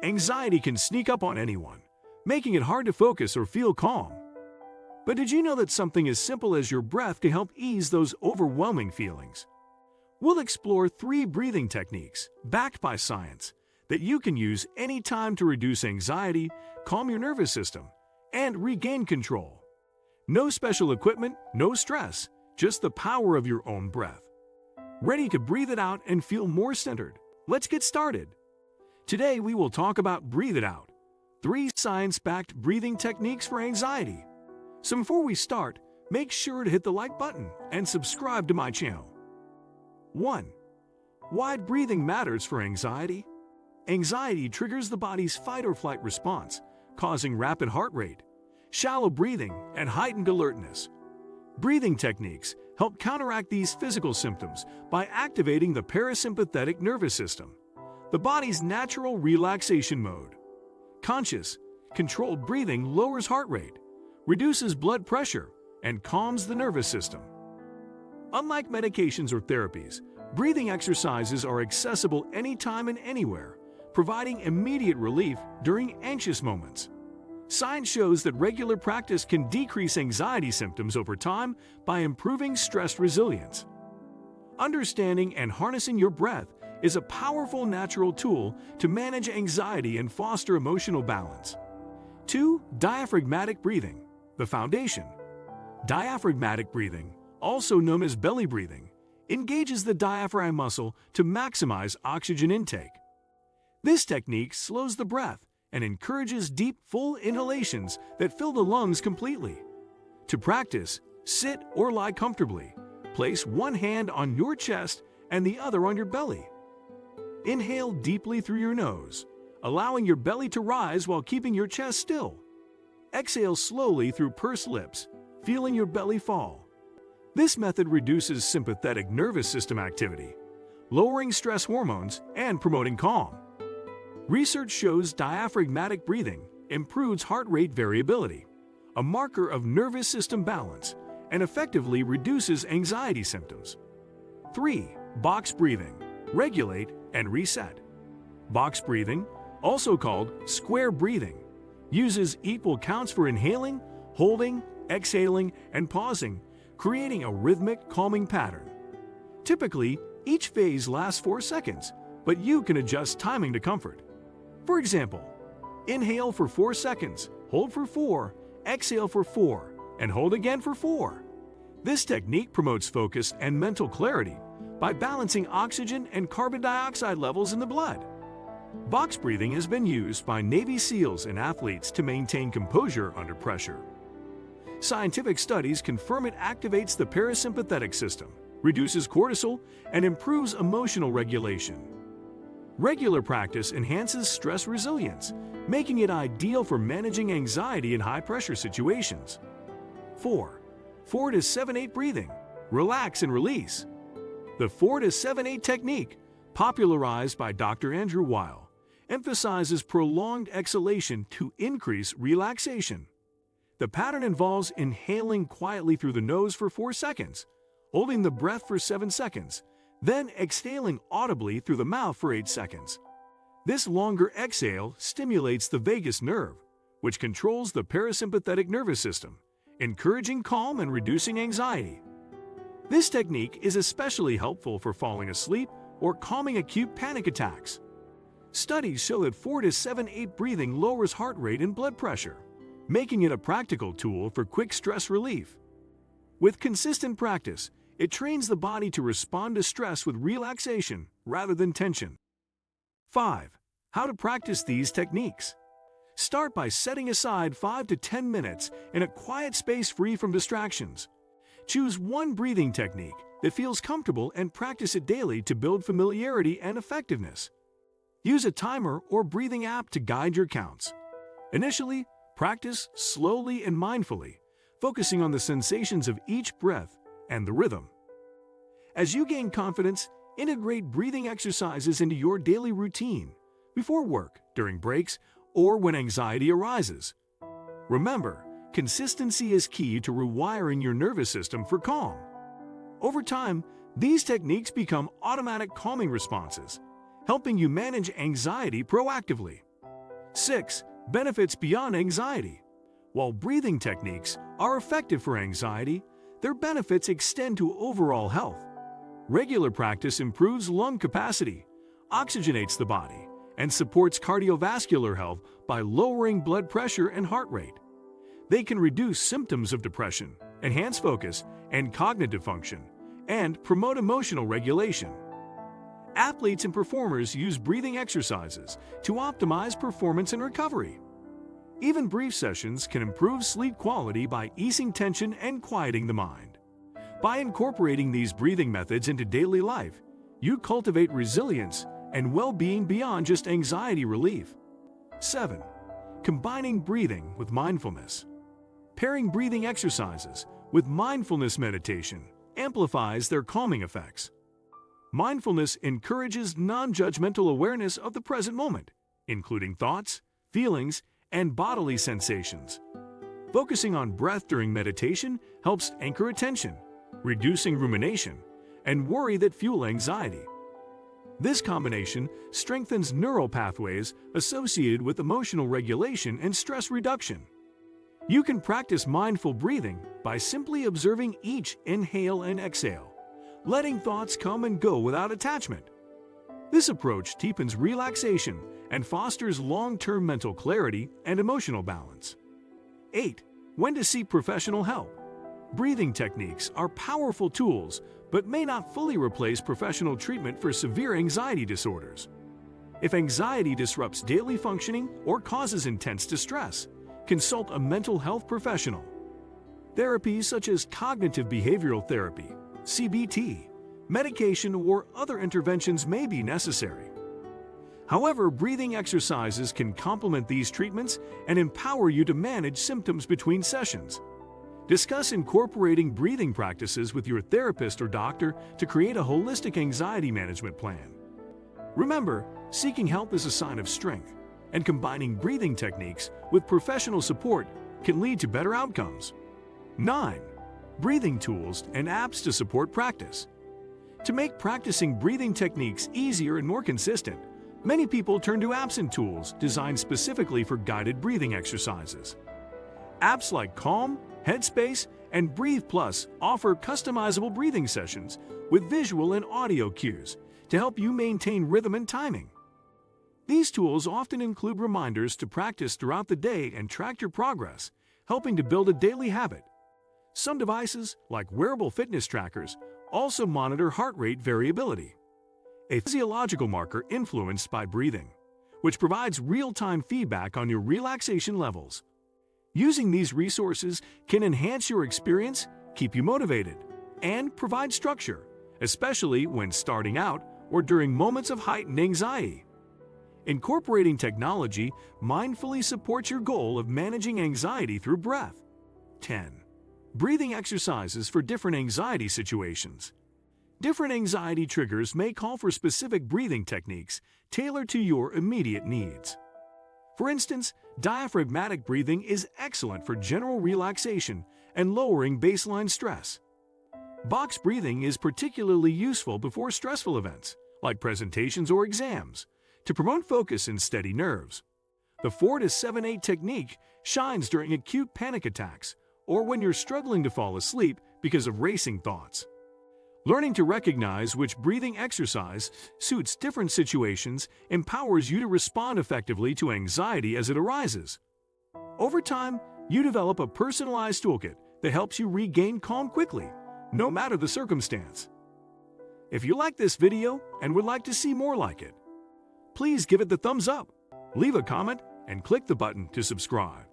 Anxiety can sneak up on anyone, making it hard to focus or feel calm. But did you know that something as simple as your breath can help ease those overwhelming feelings? We'll explore 3 breathing techniques, backed by science, that you can use anytime to reduce anxiety, calm your nervous system, and regain control. No special equipment, no stress, just the power of your own breath. Ready to breathe it out and feel more centered? Let's get started. Today we will talk about Breathe It Out, 3 science-backed breathing techniques for anxiety. So before we start, make sure to hit the like button and subscribe to my channel. 1. Why breathing matters for anxiety? Anxiety triggers the body's fight or flight response, causing rapid heart rate, shallow breathing, and heightened alertness. Breathing techniques help counteract these physical symptoms by activating the parasympathetic nervous system, the body's natural relaxation mode. Conscious, controlled breathing lowers heart rate, reduces blood pressure, and calms the nervous system. Unlike medications or therapies, breathing exercises are accessible anytime and anywhere, providing immediate relief during anxious moments. Science shows that regular practice can decrease anxiety symptoms over time by improving stress resilience. Understanding and harnessing your breath is a powerful natural tool to manage anxiety and foster emotional balance. 2. Diaphragmatic breathing, the foundation. Diaphragmatic breathing, also known as belly breathing, engages the diaphragm muscle to maximize oxygen intake. This technique slows the breath and encourages deep, full inhalations that fill the lungs completely. To practice, sit or lie comfortably. Place one hand on your chest and the other on your belly. Inhale deeply through your nose, allowing your belly to rise while keeping your chest still. Exhale slowly through pursed lips, feeling your belly fall. This method reduces sympathetic nervous system activity, lowering stress hormones and promoting calm. Research shows diaphragmatic breathing improves heart rate variability, a marker of nervous system balance, and effectively reduces anxiety symptoms. 3. Box breathing, regulate and reset. Box breathing, also called square breathing, uses equal counts for inhaling, holding, exhaling, and pausing, creating a rhythmic, calming pattern. Typically, each phase lasts 4 seconds, but you can adjust timing to comfort. For example, inhale for 4 seconds, hold for 4, exhale for 4, and hold again for 4. This technique promotes focus and mental clarity by balancing oxygen and carbon dioxide levels in the blood. Box breathing has been used by Navy SEALs and athletes to maintain composure under pressure. Scientific studies confirm it activates the parasympathetic system, reduces cortisol, and improves emotional regulation. Regular practice enhances stress resilience, making it ideal for managing anxiety in high-pressure situations. 4. 4 to 7-8 breathing, relax and release. The 4 to 7-8 technique, popularized by Dr. Andrew Weil, emphasizes prolonged exhalation to increase relaxation. The pattern involves inhaling quietly through the nose for 4 seconds, holding the breath for 7 seconds, then exhaling audibly through the mouth for 8 seconds. This longer exhale stimulates the vagus nerve, which controls the parasympathetic nervous system, encouraging calm and reducing anxiety. This technique is especially helpful for falling asleep or calming acute panic attacks. Studies show that 4 to 7-8 breathing lowers heart rate and blood pressure, making it a practical tool for quick stress relief. With consistent practice, it trains the body to respond to stress with relaxation rather than tension. 5. How to practice these techniques. Start by setting aside 5 to 10 minutes in a quiet space free from distractions. Choose one breathing technique that feels comfortable and practice it daily to build familiarity and effectiveness. Use a timer or breathing app to guide your counts. Initially, practice slowly and mindfully, focusing on the sensations of each breath and the rhythm. As you gain confidence, integrate breathing exercises into your daily routine, before work, during breaks, or when anxiety arises. Remember, consistency is key to rewiring your nervous system for calm. Over time, these techniques become automatic calming responses, helping you manage anxiety proactively. 6. Benefits beyond anxiety. While breathing techniques are effective for anxiety, their benefits extend to overall health. Regular practice improves lung capacity, oxygenates the body, and supports cardiovascular health by lowering blood pressure and heart rate. They can reduce symptoms of depression, enhance focus and cognitive function, and promote emotional regulation. Athletes and performers use breathing exercises to optimize performance and recovery. Even brief sessions can improve sleep quality by easing tension and quieting the mind. By incorporating these breathing methods into daily life, you cultivate resilience and well-being beyond just anxiety relief. 7. Combining breathing with mindfulness. Pairing breathing exercises with mindfulness meditation amplifies their calming effects. Mindfulness encourages non-judgmental awareness of the present moment, including thoughts, feelings, and bodily sensations. Focusing on breath during meditation helps anchor attention, reducing rumination and worry that fuel anxiety. This combination strengthens neural pathways associated with emotional regulation and stress reduction. You can practice mindful breathing by simply observing each inhale and exhale, letting thoughts come and go without attachment. This approach deepens relaxation and fosters long-term mental clarity and emotional balance. 8. When to seek professional help. Breathing techniques are powerful tools, but may not fully replace professional treatment for severe anxiety disorders. If anxiety disrupts daily functioning or causes intense distress, consult a mental health professional. Therapies such as cognitive behavioral therapy, CBT, medication, or other interventions may be necessary. However, breathing exercises can complement these treatments and empower you to manage symptoms between sessions. Discuss incorporating breathing practices with your therapist or doctor to create a holistic anxiety management plan. Remember, seeking help is a sign of strength, and combining breathing techniques with professional support can lead to better outcomes. 9. Breathing tools and apps to support practice. To make practicing breathing techniques easier and more consistent, many people turn to apps and tools designed specifically for guided breathing exercises. Apps like Calm, Headspace, and Breathe Plus offer customizable breathing sessions with visual and audio cues to help you maintain rhythm and timing. These tools often include reminders to practice throughout the day and track your progress, helping to build a daily habit. Some devices, like wearable fitness trackers, also monitor heart rate variability, a physiological marker influenced by breathing, which provides real-time feedback on your relaxation levels. Using these resources can enhance your experience, keep you motivated, and provide structure, especially when starting out or during moments of heightened anxiety. Incorporating technology mindfully supports your goal of managing anxiety through breath. 10. Breathing exercises for different anxiety situations. Different anxiety triggers may call for specific breathing techniques tailored to your immediate needs. For instance, diaphragmatic breathing is excellent for general relaxation and lowering baseline stress. Box breathing is particularly useful before stressful events, like presentations or exams, to promote focus and steady nerves. The 4 to 7-8 technique shines during acute panic attacks or when you're struggling to fall asleep because of racing thoughts. Learning to recognize which breathing exercise suits different situations empowers you to respond effectively to anxiety as it arises. Over time, you develop a personalized toolkit that helps you regain calm quickly, no matter the circumstance. If you like this video and would like to see more like it, please give it the thumbs up, leave a comment, and click the button to subscribe.